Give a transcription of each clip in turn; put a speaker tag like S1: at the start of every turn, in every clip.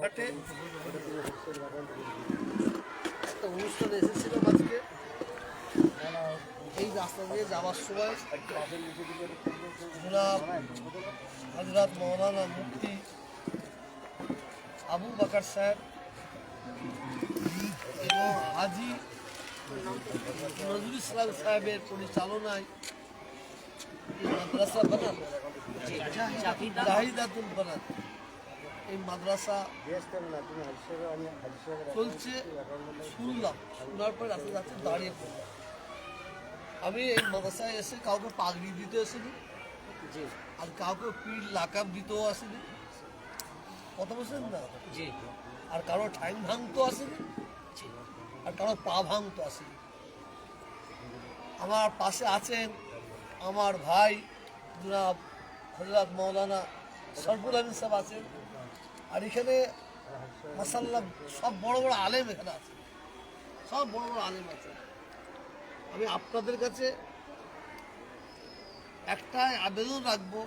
S1: ঘাটে একটা অনুষ্ঠানে এসেছিলাম আজকে। এই রাস্তা দিয়ে যাওয়ার সময় জনাব হযরত মৌলানা মুফতি আবু বকর সাহেব এবং হাজি নজরুল ইসলাম সাহেবের পরিচালনায় এই মাদ্রাসা বানান জাহিদাতুল বানান এই মাদ্রাসা চলছে শুনলাম, শোনার পর রাতে রাতে দাঁড়িয়ে পড়লাম। আমি এই মাদ্রাসায় এসে কাউকে পাগড়ি দিতে আসিনি, আর কাউকে পীর লাকাব দিতেও আসিনি, কথা বলছেন না, আর কারো ঠ্যাং ভাঙতেও আসিনি, আর কারো পা ভাঙতে আসিনি। আমার পাশে আছেন আমার ভাই জনাব হযরত মৌলানা সরফুল আমিন সাহেব আছেন, আর এখানে মাশাআল্লাহ সব বড় বড় আলেম এখানে আছে, সব বড় বড় আলেম আছে। আমি আপনাদের কাছে একটাই আবেদন রাখবো,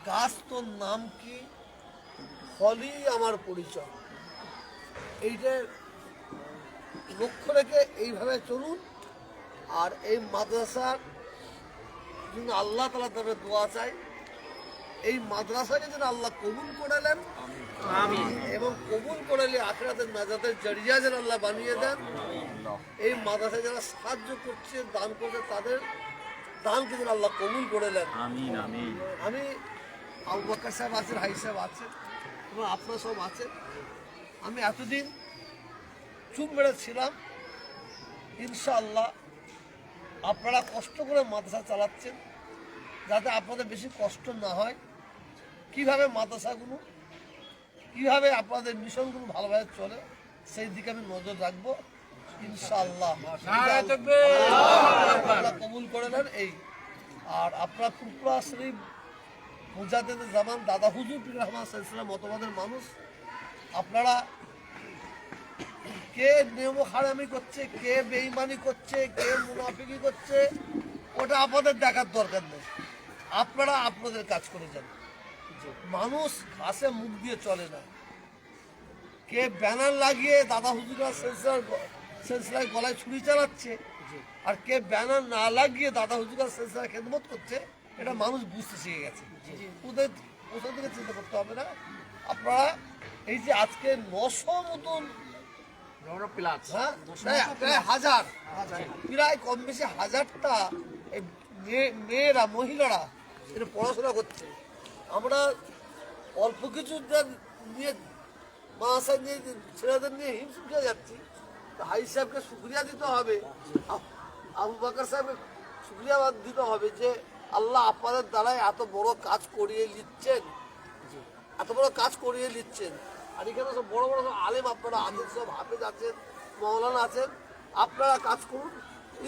S1: গাছ তোর নাম কি, ফলই আমার পরিচয়, এইটা লক্ষ্য রেখে এইভাবে চলুন। আর এই মাদ্রাসার জন্য আল্লাহ তাআলা তবে দোয়া চাই, এই মাদ্রাসাকে যেন আল্লাহ কবুল করে নেন এবং কবুল করলে আখিরাতের নাজাতের জরিয়া যেন আল্লাহ বানিয়ে দেন। এই মাদ্রাসায় যারা সাহায্য করছে, দান করছে, তাদের দানকে যেন আল্লাহ কবুল করে নেন। আমি আবু বকর সাহেব আছেন, হাই সাহেব আছেন এবং আপনারা সব আছেন। আমি এতদিন চুপ মেরে ছিলাম, ইনশাআল্লাহ আপনারা কষ্ট করে মাদ্রাসা চালাচ্ছেন, যাতে আপনাদের বেশি কষ্ট না হয়। কিভাবে মাদ্রাসাগুলো, কিভাবে আপনাদের মিশনগুলো ভালোভাবে চলে, সেই দিকে আমি নজর রাখবো ইনশাআল্লাহ। আল্লাহ কবুল করে নেন। এই আর আপনার ফুরফুরা শরীফ মুজাদ্দেদ জামান দাদা হুজুর পীর রহমান সাল্লাল্লাহু মতবাদের মানুষ, আপনারা কে নিয়ম হারামি করছে, কে বেঈমানি করছে, কে মুনাফিকি করছে, ওটা আপনাদের দেখার দরকার নেই। আপনারা আপনাদের কাজ করে যান। মানুষ ঘাসে মুখ দিয়ে চলে না। কে ব্যানার লাগিয়ে দাদা হুজুরা সিলসিলায় গলায় ছুরি চালাচ্ছে, আর কে ব্যানার না লাগিয়ে দাদা হুজুরা সিলসিলায় খেদমত করছে, এটা মানুষ বুঝতে শিখে গেছে। ওদের দিকে চিন্তা করতে হবে না। আপনারা এই যে আজকে 900 মতন প্রায় কম বেশি 1000টা মেয়েরা, মহিলারা এটা পড়াশোনা করছে। আমরা অল্প কিছু নিয়ে মাসায় নিয়ে ছেলেদের নিয়ে হিমশিম খেয়ে যাচ্ছি। হাই সাহেবকে শুক্রিয়া দিতে হবে, আবু বকর সাহেবকে শুক্রিয়া দিতে হবে যে আল্লাহ আপনাদের দ্বারাই এত বড় কাজ করিয়ে নিচ্ছেন, এত বড় কাজ করিয়ে নিচ্ছেন। আর এখানে সব বড় বড় সব আলেম আপনারা আছেন, সব হাফেজ আছেন, মৌলানা আছেন। আপনারা কাজ করুন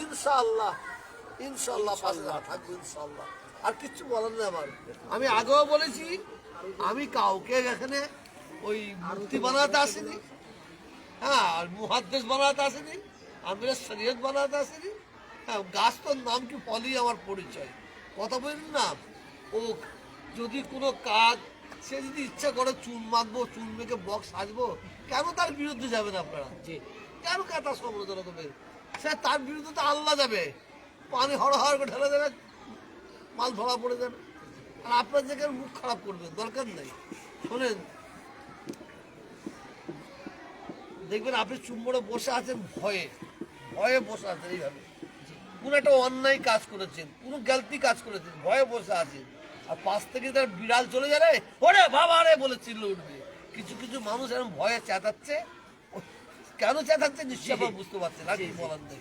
S1: ইনশাআল্লাহ, ইনশাআল্লাহ পাশে থাকবো ইনশাআল্লাহ। আর কিচ্ছু বলার নেই আমার। আমি আগেও বলেছি, আমি কাউকে এখানে ওই মূর্তি বানাতে আসিনি, হ্যাঁ, আর মুহাদ্দিস বানাতে আসিনি, আমি শরীয়ত বানাতে আসিনি। হ্যাঁ, গাছ তোর নাম কি, ফলই আমার পরিচয়, কথা বলুন না। ও যদি কোনো কাজ, সে যদি ইচ্ছা করে চুন মাখবো, চুন মেখে বক্স সাজবো, কেন তার বিরুদ্ধে যাবেন আপনারা? কেন তার সমালোচনা করবেন? সে তার বিরুদ্ধে তো আল্লাহ যাবে, পানি হড় করে ঢেলে দেবে, মাল ধরা পড়ে যাবে। আর আপনার জায়গায় মুখ খারাপ করবেন, দরকার নেই। শোনেন, দেখবেন আপনি চুম্বড়ে বসে আছেন, ভয়ে ভয়ে বসে আছেন, এইভাবে কোন একটা অন্যায় কাজ করেছেন, কোন গ্যালতি কাজ করেছেন, ভয়ে বসে আছেন। আর পাশ থেকে তার বিড়াল চলে যাবে, ওরে বাবা রে বলে চিল্লে উঠবে। কিছু কিছু মানুষ এরকম ভয়ে চেঁচাচ্ছে, কেন চেঁচাচ্ছে নিশ্চয়ই আপনারা বুঝতে পারছেন, আর কি বলার নেই।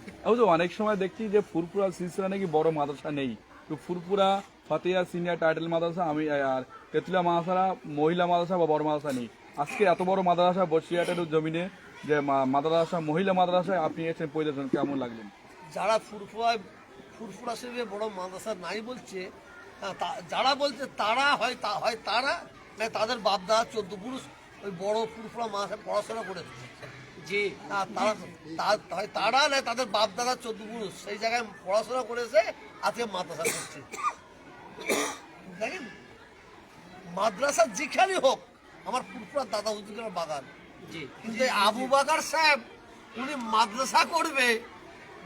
S2: অনেক সময় দেখছি যে ফুরফুরা সিলসিলা নাকি বড় মাদ্রাসা নেই, তো ফুরফুরা ফাতিয়া সিনিয়র টাইটেল মাদ্রাসা, আমি আর তেতুলিয়া মাদ্রাসা মহিলা মাদ্রাসা বা বড় মাদ্রাসা নেই। আজকে এত বড় মাদ্রাসা বসিরহাটের জমিনে যে মাদ্রাসা, মহিলা মাদ্রাসায় আপনি এসেছেন পরিদর্শন, কেমন লাগলেন?
S1: যারা ফুরফুরা শরীফে বড় মাদ্রাসা নাই বলছে, যারা বলছে তারা হয় তারা না, তাদের বাপদাদা 14 পুরুষ ওই বড় ফুরফুরা মাদ্রাসায় পড়াশোনা করেছে। জি, তারা না, তাদের বাপদাদা 14 পুরুষ সেই জায়গায় পড়াশোনা করেছে, আজকে মাদ্রাসা করছে। দেখেন, মাদ্রাসা যেখানে হোক আমার ফুরফুরা দাদা হুজুরের বাগান।
S3: জি
S1: কিন্তু এই আবু বাকার সাহেব উনি মাদ্রাসা করবে,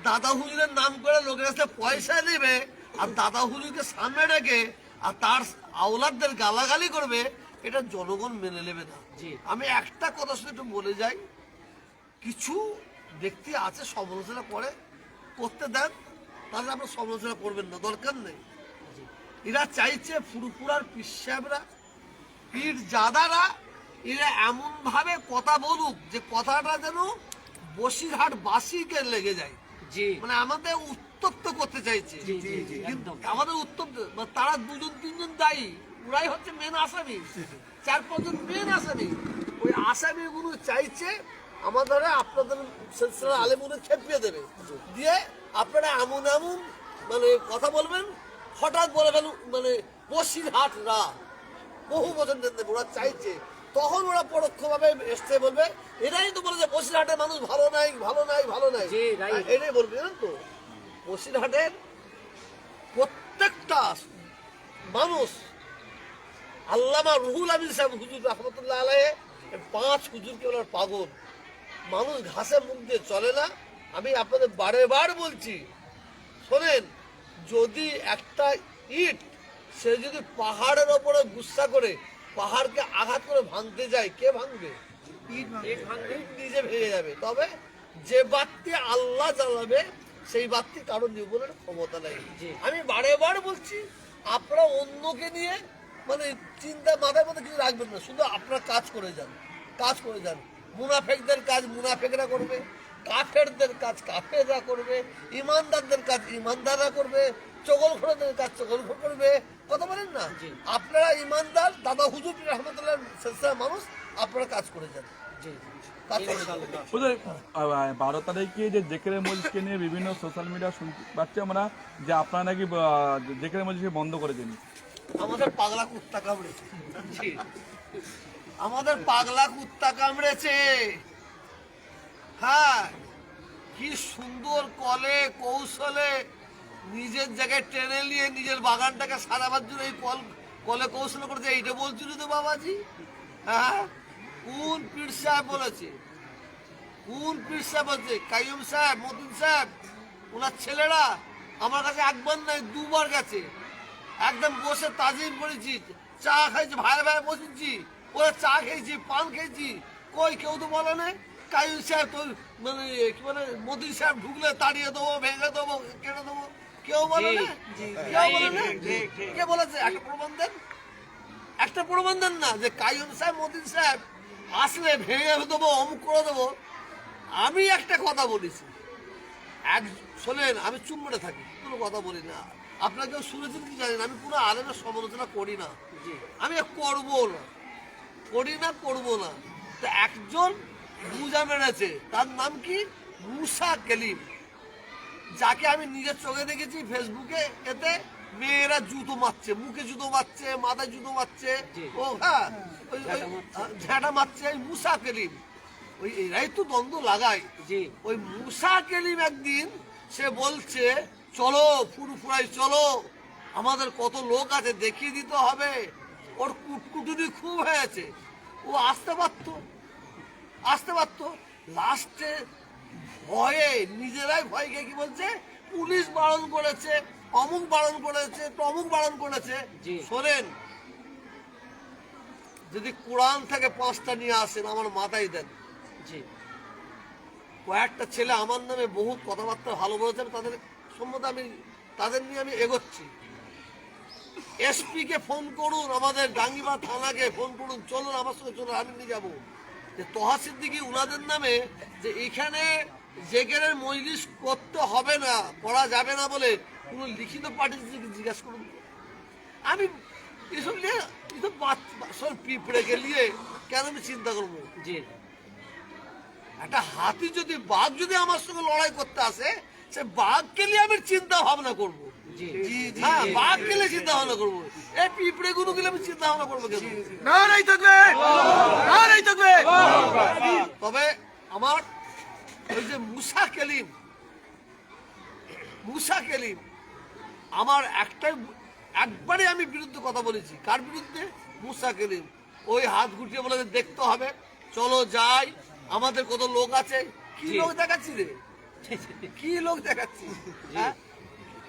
S1: দাদা হুজুরের নাম করে লোকের কাছে পয়সা নেবে, আর দাদা হুজুরকে সামনে রেখে আর তার আওলাদদের গালাগালি করবে, এটা জনগণ মেনে নেবে না।
S3: জি।
S1: আমি একটা কথা শুধু একটু বলে যাই, কিছু ব্যক্তি আছে সমালোচনা করতে দেন, তাহলে আপনার সমালোচনা করবেন না, দরকার নেই। এরা চাইছে ফুরফুরার পীর সাহেবরা, পীর জাদারা, এরা এমন ভাবে কথা বলুক যে কথাটা যেন বসিরহাট বাসীকে লেগে যায়।
S3: জি
S1: মানে আমাদের উত্তপ্ত করতে চাইছে।
S3: জি, জি, জি,
S1: কিন্তু
S3: একদম।
S1: আমাদের উত্তপ্ত, মানে তারা দুজন তিনজন দায়ী, ওরাই হচ্ছে মেন আসামি, 4-5 জন মেন আসামি। ওই আসামিগুলো চাইছে আমাদের আপনাদের সিলসিলা আলেমগুলো খেপিয়ে দেবে, দিয়ে আপনারা এমন এমন মানে কথা বলবেন, হঠাৎ বলে ফেলুন মানে বসিরহাট রা বহু বছর ধরে ওরা চাইছে, তখন ওরা পরোক্ষভাবে এসে বলবে, এটাই তো বলে যে বসিরহাটের মানুষ ভালো নাই, ভালো নাই, ভালো নাই।
S3: জি, right.
S1: এটাই বলবে, জানেন তো বসিরহাটের প্রত্যেকটা মানুষ, আল্লামা রুহুল আমিন সাহেব হুজুর রহমতুল্লাহ আলাইহি 5 হুজুরকে বলার পাগল। মানুষ ঘাসে মুখ দিয়ে চলে না। আমি আপনাদের বারে বলছি, শোনেন, যদি একটা ইট সে যদি পাহাড়ের ওপরে গুচ্ছা করে পাহাড়কে আঘাত করে ভাঙতে যায়, কে ভাঙবে? ইট নিজে ভেঙে যাবে। তবে যে বাতি আল্লাহ জ্বালাবে সেই বাতি কারো নির্মূলের ক্ষমতা নেই।
S3: জি।
S1: আমি বারে বলছি, আপনারা অন্যকে নিয়ে মানে চিন্তা মাথার মধ্যে কিছু রাখবেন না, শুধু আপনারা কাজ করে যান। মুনাফেকদের কাজ মুনাফেকরা করবে, কাফেরদের কাজ কাফেররা করবে, ইমানদারদের কাজ ইমানদাররা করবে, চগলখোরদের কাজ চগলখোর করবে। কথা বলেন না?
S3: জি।
S1: আপনারা ইমানদার, দাদা হুজুর রহমতুল্লাহ সিলসিলার মানুষ, আপনারা কাজ করে যান।
S3: জি
S1: কাজ করে যান।
S2: বুঝলে 12 তারিখে যে জেকের মজলিসকে নিয়ে বিভিন্ন সোশ্যাল মিডিয়া শুনতে পাচ্ছি আমরা যে আপনারা নাকি জেকের মজলিসকে বন্ধ করেছেন।
S1: আমাদের পাগলা কুত্তা কামড়েছে। আমাদের পাগলা কুত্তা কামড়েছে। হ্যাঁ, কি সুন্দর কলে কৌশলে নিজের জায়গায় টেনে নিয়ে নিজের বাগানটাকে সারাবার জন্য এই কলে কৌশল করেছে। এইটা বলছিল তো বাবাজি? হ্যাঁ, কোন পীর সাহেব বলেছে? কোন পীর সাহেব বলছে? কাইয়ুম সাহেব, মতিন সাহেব, ওনার ছেলেরা আমার কাছে একবার নয় 2 বার গেছে, একদম বসে তাজিম করেছি, চা খাইছি, ভাই বসেছি, ওরা চা খেয়েছি, পান খেয়েছি, কই কেউ তো বলে না কাইয়ুম সাহেব তো মানে কি বলে মতিন সাহেব ঢুকলে তাড়িয়ে দেবো, ভেঙে দেবো, কেটে দেবো, কেউ বলে না? কেউ বলে না? কে বলেছে? একটা প্রমাণ দেন না যে কাইয়ুম সাহেব মতিন সাহেব আসলে ভেঙে দেবো, অমুক করে দেবো। আমি একটা কথা বলেছি, শোনেন, আমি চুপ মেরে থাকি, কোনো কথা বলি না। আপনাকেও শুনেছেন কি জানেন, আমি কোনো আলেমের সমালোচনা করি না, আমি করবো না। তো একজন বুঝা মেরেছে, তার নাম কি? মুসা কেলিম, যাকে আমি নিজের চোখে দেখেছি ফেসবুকে। এতে মেয়েরা জুতো মারছে, মুখে জুতো মারছে, মাথায় জুতো মারছে, ও হ্যাঁ ঝাঁটা মারছে। মুসা কেলিম, ওই এরাই তো দ্বন্দ্ব লাগায়। ওই মুসা কেলিম একদিন সে বলছে, চলো ফুরফুরাই চলো, আমাদের কত লোক আছে দেখিয়ে দিতে হবে। ওর কুটকুটুনি খুব হয়েছে, ও আসতে পারতো। লাস্টে ভয়ে, নিজেরাই ভয় খেয়ে কি বলছে, পুলিশ বারণ করেছে, অমুক বারণ করেছে, তমুক বারণ করেছে। শোনেন, যদি কোরআন থেকে 5টা নিয়ে আসেন আমার মাথায় দেন। কয়েকটা ছেলে আমার নামে বহুত কথাবার্তা ভালো বলেছেন, তাদের সম্বন্ধে তাদের নিয়ে আমি এগোচ্ছি। এসপি কে ফোন করুন, আমাদের ডাঙ্গিবা থানাকে ফোন করুন, চলুন আমার সঙ্গে চলুন, আমি নিয়ে যাবো। যে তহা সিদ্দিকী উনাদের নামে যে এখানে জেকেরের মজলিস করতে হবে না, করা যাবে না বলে কোনো লিখিত পাঠিয়ে জিজ্ঞাসা করুন। আমি এসব নিয়ে সব পিঁপড়েকে নিয়ে কেন আমি চিন্তা করবো? একটা হাতি যদি, বাঘ যদি আমার সঙ্গে লড়াই করতে আসে, সে বাঘকে নিয়ে আমি চিন্তা ভাবনা করবো। হ্যাঁ, বাঘকে নিয়ে চিন্তা ভাবনা করবো। এই পিঁপড়ে গুলো গেলে আমি চিন্তা ভাবনা করবো কেন? তবে আমার ওই যে মুসা কেলিম আমার একবারে আমি বিরুদ্ধে কথা বলেছি। কার বিরুদ্ধে? মুসা কেলিম। ওই হাত গুটিয়ে বলে যে দেখতে হবে, চলো যাই, আমাদের কত লোক আছে। কি লোক দেখাচ্ছি রে, কি লোক দেখাচ্ছি? হ্যাঁ,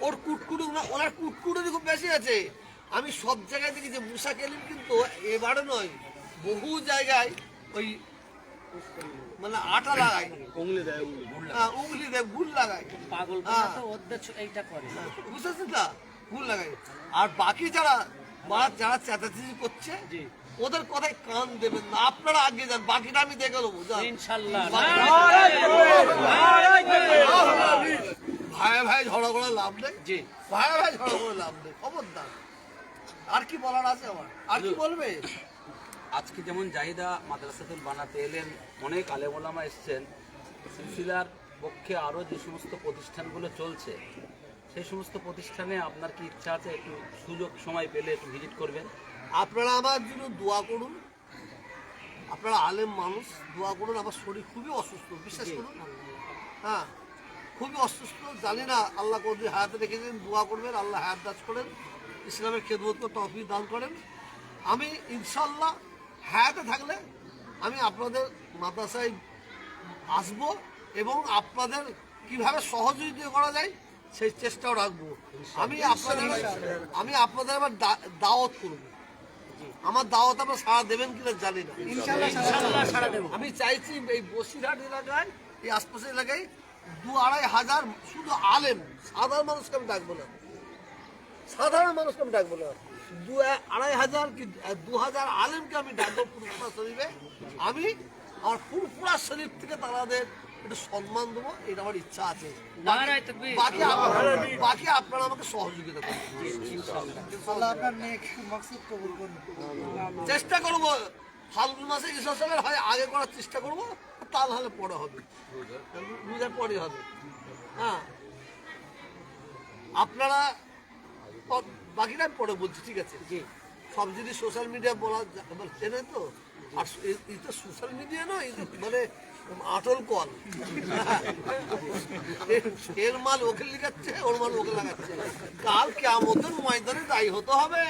S1: ওর কুটকুটু, ওনার কুটকুটুরি খুব বেশি আছে। আমি সব জায়গায় দেখি যে মুসা কেলিম কিন্তু এবারে নয়, বহু জায়গায় ওই মানে আটা লাগায়, উংলি দেয়, গুল লাগায়,
S3: পাগল
S1: হ্যাঁ।
S3: তো ওদের এইটা করে
S1: বুঝতেছেন না, গুল লাগায়। আর বাকি যারা যারা চেঁচাচেঁচি করছে
S3: জি।
S1: ওদের কথায় কান দেবেন না, আপনারা আগে যান, বাকিটা আমি দেখে নেবো। যান।
S3: ইনশাআল্লাহ
S1: ভাই ভাই ঝগড়া করে লাভ নেই,
S3: জি।
S1: ভাই ভাই ঝগড়া করে লাভ নেই, খবরদার। আর কি বলার আছে আমার, আর কি বলবে?
S4: আজকে যেমন জাহিদা মাদ্রাসাতুল বানাতে এলেন, অনেক আলেম ওলামা এসছেন, সিলসিলার পক্ষে আরও যে সমস্ত প্রতিষ্ঠানগুলো চলছে সেই সমস্ত প্রতিষ্ঠানে আপনার কি ইচ্ছা আছে একটু সুযোগ সময় পেলে একটু ভিজিট করবেন?
S1: আপনারা আমার জন্য দোয়া করুন, আপনারা আলেম মানুষ, দোয়া করুন। আমার শরীর খুবই অসুস্থ, বিশ্বাস করুন। হ্যাঁ, খুবই অসুস্থ, জানি না আল্লাহ কতদিন হায়াতে রেখেছেন, দোয়া করবেন, আল্লাহ হায়াত দাস করেন, ইসলামের খেদমত করে তৌফিক দান করেন। আমি ইনশাল্লাহ হায়াতে থাকলে আমি আপনাদের মাদ্রাসায় আসবো এবং আপনাদের কিভাবে সহযোগিতা করা যায় সেই চেষ্টাও রাখবো। আমি আপনাদের আবার দাওয়াত করবো। আমার দাওয়াত আপনার সাড়া দেবেন কিনা জানি না,
S3: ইনশাআল্লাহ সারা দেব।
S1: আমি চাইছি এই বসিরহাট এলাকায়, এই আশপাশের এলাকায় 2-2.5 হাজার শুধু আলেম, সাধারণ মানুষকে আমি ডাকবো না, সাধারণ মানুষকে আমি ডাকবো না, 2-2.5 হাজার কি 2000 আলেমকে আমি ডাকবো ফুরফুরা শরীফে। আমি আমার ফুরফুরা শরীফ থেকে তাদের একটু সম্মান দেবো, এটা আমার ইচ্ছা আছে।
S3: নারায়ে তাকবীর।
S1: বাকি আপনারা আমাকে সহযোগিতা করবেন, চেষ্টা করবো। ফাল্গুন মাসে ঈশা সালের হয় আগে করার চেষ্টা করবো, তা নাহলে পরে হবে, রোজার পরে হবে। হ্যাঁ, আপনারা বাকিটা আমি পরে বলছি, ঠিক আছে? সব যদি সোশ্যাল মিডিয়া বলা চেনে তো, আর এটা সোশ্যাল মিডিয়া নয়, এটা মানে আটল কল। এর মাল ওকে লিখাচ্ছে, ওর মাল ওকে লাগাচ্ছে। কাল কিয়ামতের ময়দানে দায়ী হতে হবে,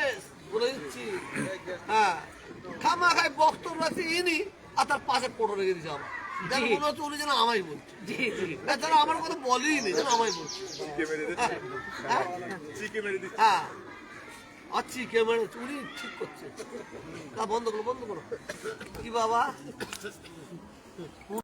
S1: বলে দিচ্ছি। হ্যাঁ, খামা খাই বক্তব্য আছে ইনি, আর তার পাশে ফটো রেখে দিচ্ছে আমার, যেন মনে হচ্ছে উনি যেন আমায় বলছে। তারা আমার কথা বলেই নেই, যেন আমায় বলছে। হ্যাঁ, আর চিকে মেরে উনি ঠিক করছে। বন্ধ করো, বন্ধ করো। কি বাবা